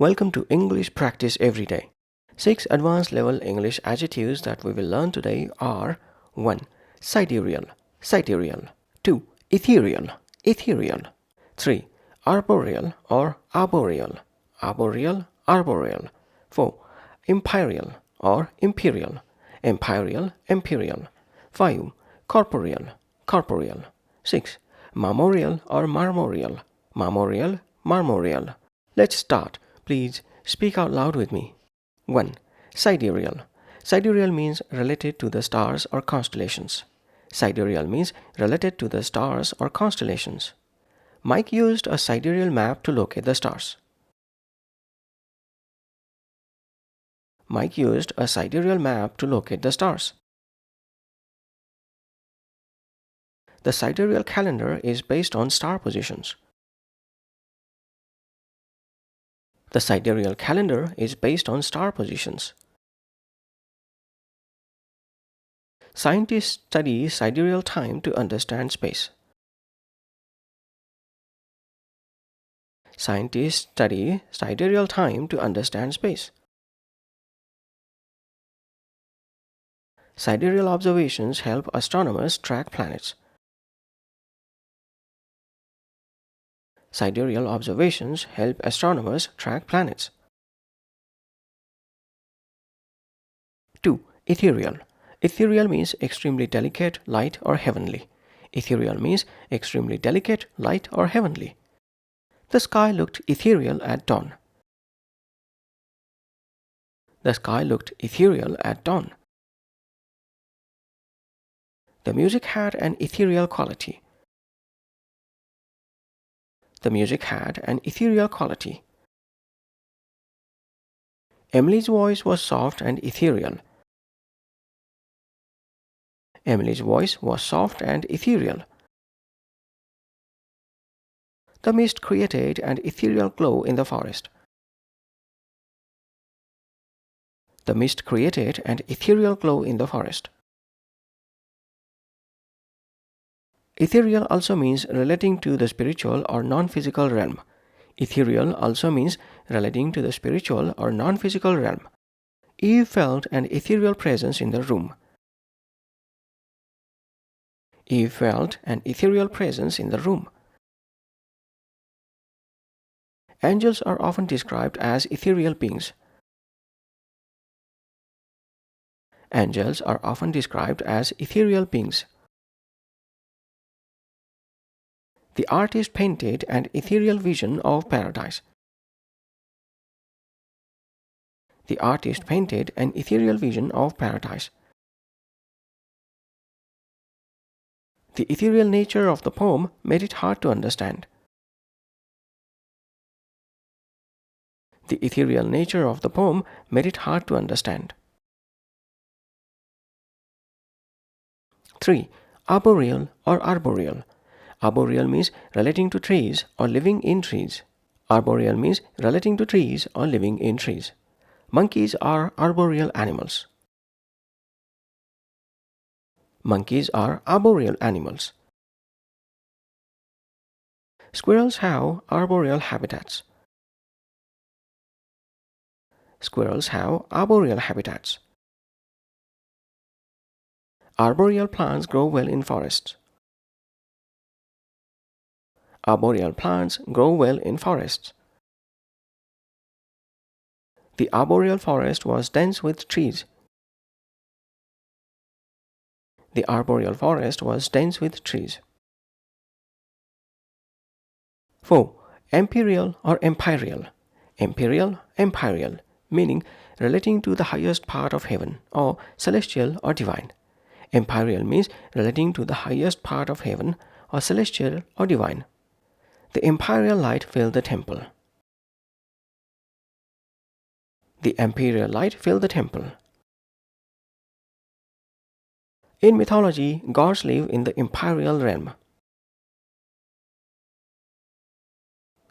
Welcome to English Practice Every Day. 6 advanced level English adjectives that we will learn today are 1. Sidereal, sidereal. 2. Ethereal, ethereal. 3. Arboreal or arboreal, arboreal, arboreal. 4. Imperial or imperial, imperial, imperial. 5. Corporeal, corporeal. 6. Marmoreal or marmoreal, marmoreal, marmoreal. Let's start. Please speak out loud with me. 1. Sidereal. Sidereal means related to the stars or constellations. Sidereal means related to the stars or constellations. Mike used a sidereal map to locate the stars. Mike used a sidereal map to locate the stars. The sidereal calendar is based on star positions. The sidereal calendar is based on star positions. Scientists study sidereal time to understand space. Scientists study sidereal time to understand space. Sidereal observations help astronomers track planets. Sidereal observations help astronomers track planets. 2. Ethereal. Ethereal means extremely delicate, light, or heavenly. Ethereal means extremely delicate, light, or heavenly. The sky looked ethereal at dawn. The sky looked ethereal at dawn. The music had an ethereal quality. The music had an ethereal quality. Emily's voice was soft and ethereal. Emily's voice was soft and ethereal. The mist created an ethereal glow in the forest. The mist created an ethereal glow in the forest. Ethereal also means relating to the spiritual or non-physical realm. Ethereal also means relating to the spiritual or non-physical realm. Eve felt an ethereal presence in the room. Eve felt an ethereal presence in the room. Angels are often described as ethereal beings. Angels are often described as ethereal beings. The artist painted an ethereal vision of paradise. The artist painted an ethereal vision of paradise. The ethereal nature of the poem made it hard to understand. The ethereal nature of the poem made it hard to understand. 3. Arboreal or arboreal. Arboreal means relating to trees or living in trees. Arboreal means relating to trees or living in trees. Monkeys are arboreal animals. Monkeys are arboreal animals. Squirrels have arboreal habitats. Squirrels have arboreal habitats. Arboreal plants grow well in forests. Arboreal plants grow well in forests. The arboreal forest was dense with trees. The arboreal forest was dense with trees. 4. Imperial or imperial. Imperial, imperial, meaning relating to the highest part of heaven or celestial or divine. Imperial means relating to the highest part of heaven or celestial or divine. The imperial light filled the temple. The imperial light filled the temple. In mythology, gods live in the imperial realm.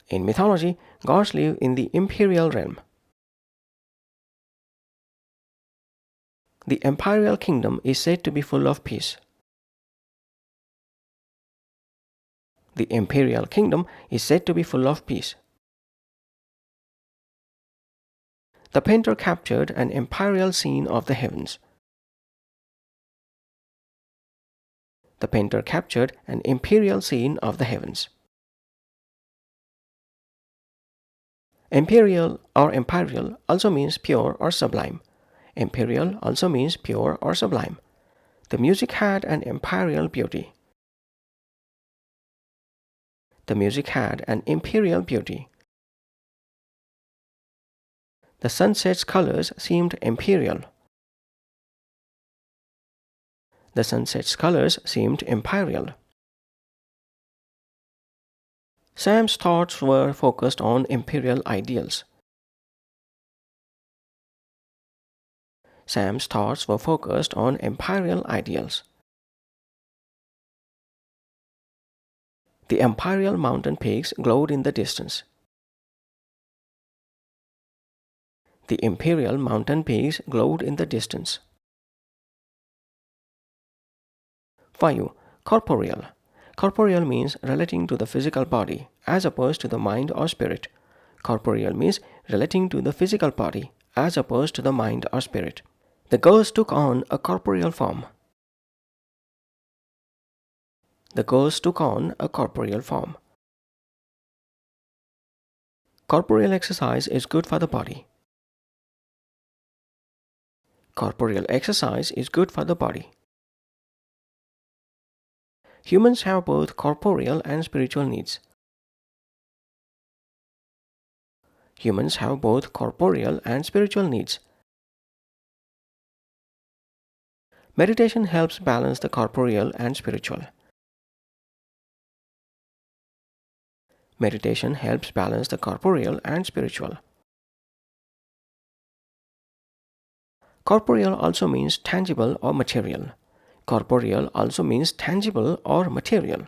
In mythology, gods live in the imperial realm. The imperial kingdom is said to be full of peace. The imperial kingdom is said to be full of peace. The painter captured an imperial scene of the heavens. The painter captured an imperial scene of the heavens. Imperial or imperial also means pure or sublime. Imperial also means pure or sublime. The music had an imperial beauty. The music had an imperial beauty. The sunset's colors seemed imperial. The sunset's colors seemed imperial. Sam's thoughts were focused on imperial ideals. Sam's thoughts were focused on imperial ideals. The imperial mountain peaks glowed in the distance. The imperial mountain peaks glowed in the distance. 5. Corporeal. Corporeal means relating to the physical body as opposed to the mind or spirit. Corporeal means relating to the physical body as opposed to the mind or spirit. The ghost took on a corporeal form. The ghost took on a corporeal form. Corporeal exercise is good for the body. Corporeal exercise is good for the body. Humans have both corporeal and spiritual needs. Humans have both corporeal and spiritual needs. Meditation helps balance the corporeal and spiritual. Meditation helps balance the corporeal and spiritual. Corporeal also means tangible or material. Corporeal also means tangible or material.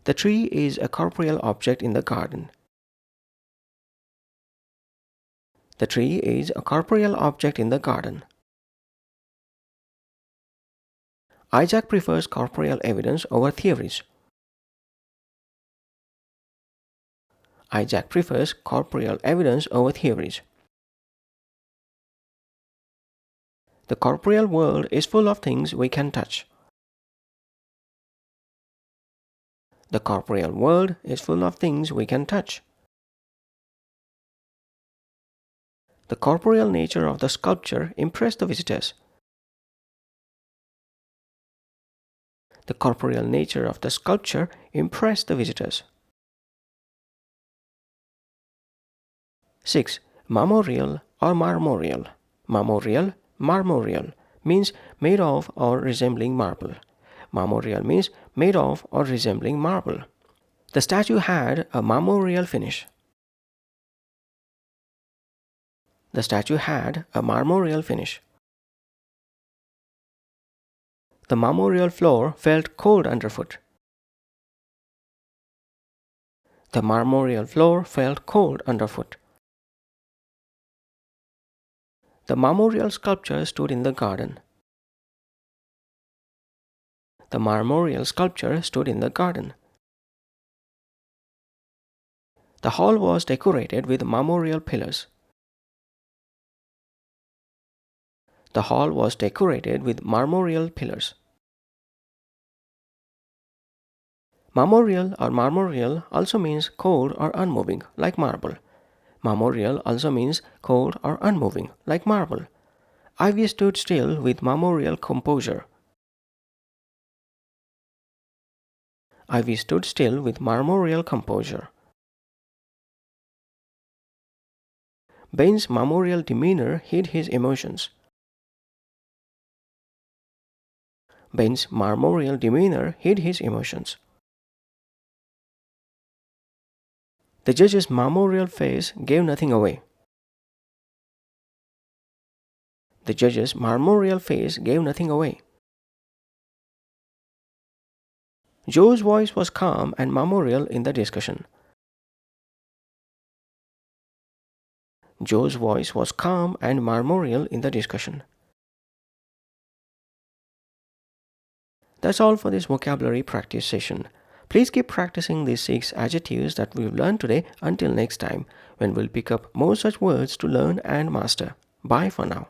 The tree is a corporeal object in the garden. The tree is a corporeal object in the garden. Isaac prefers corporeal evidence over theories. Isaac prefers corporeal evidence over theories. The corporeal world is full of things we can touch. The corporeal world is full of things we can touch. The corporeal nature of the sculpture impressed the visitors. The corporeal nature of the sculpture impressed the visitors. 6. Marmoreal or marmoreal. Marmoreal, marmoreal means made of or resembling marble. Marmoreal means made of or resembling marble. The statue had a marmoreal finish. The statue had a marmoreal finish. The marmoreal floor felt cold underfoot. The marmoreal floor felt cold underfoot. The marmoreal sculpture stood in the garden. The marmoreal sculpture stood in the garden. The hall was decorated with marmoreal pillars. The hall was decorated with marmoreal pillars. Marmoreal or marmoreal also means cold or unmoving, like marble. Marmoreal also means cold or unmoving, like marble. Ivy stood still with marmoreal composure. Ivy stood still with marmoreal composure. Ben's marmoreal demeanor hid his emotions. Ben's marmoreal demeanor hid his emotions. The judge's marmoreal face gave nothing away. The judge's marmoreal face gave nothing away. Joe's voice was calm and marmoreal in the discussion. Joe's voice was calm and marmoreal in the discussion. That's all for this vocabulary practice session. Please keep practicing these 6 adjectives that we've learned today until next time when we'll pick up more such words to learn and master. Bye for now.